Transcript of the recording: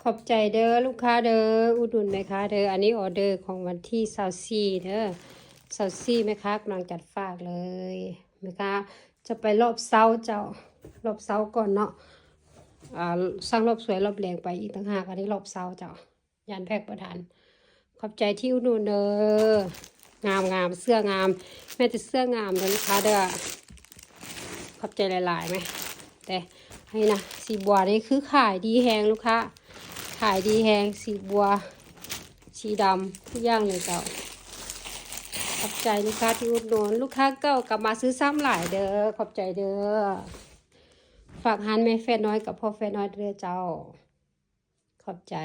ขอบใจเด้อลูกค้าเด้ออุดหนุนแม่ค้าเด้ออันนี้ออเดอร์ของวันที่24เด้อ24แม่ค้ากำลังจัดฝากเลยแม่ค้าจะไปรอบเช้าเจ้ารอบเช้าก่อนเนาะสร้างรอบสวยรอบแรงไปอีกต่างหากอันนี้รอบเช้าเจ้ายานแพรกประทานขอบใจที่อุดหนุนเด้องามเสื้องามแม่จะเสื้องามเลยลูกค้าเด้อขอบใจหลายๆไหมแต่ให้นะสีบัวนี่คือขายดีแฮงลูกค้าขายดีแฮงสีบัวสีดำทุกอย่างเลยเจ้าขอบใจลูกค้าที่อุดหนุนลูกค้าเก่ากลับมาซื้อซ้ำหลายเด้อขอบใจเด้อฝากฮันแม่แฟนน้อยกับพ่อแฟนน้อยเด้อเจ้าขอบใจ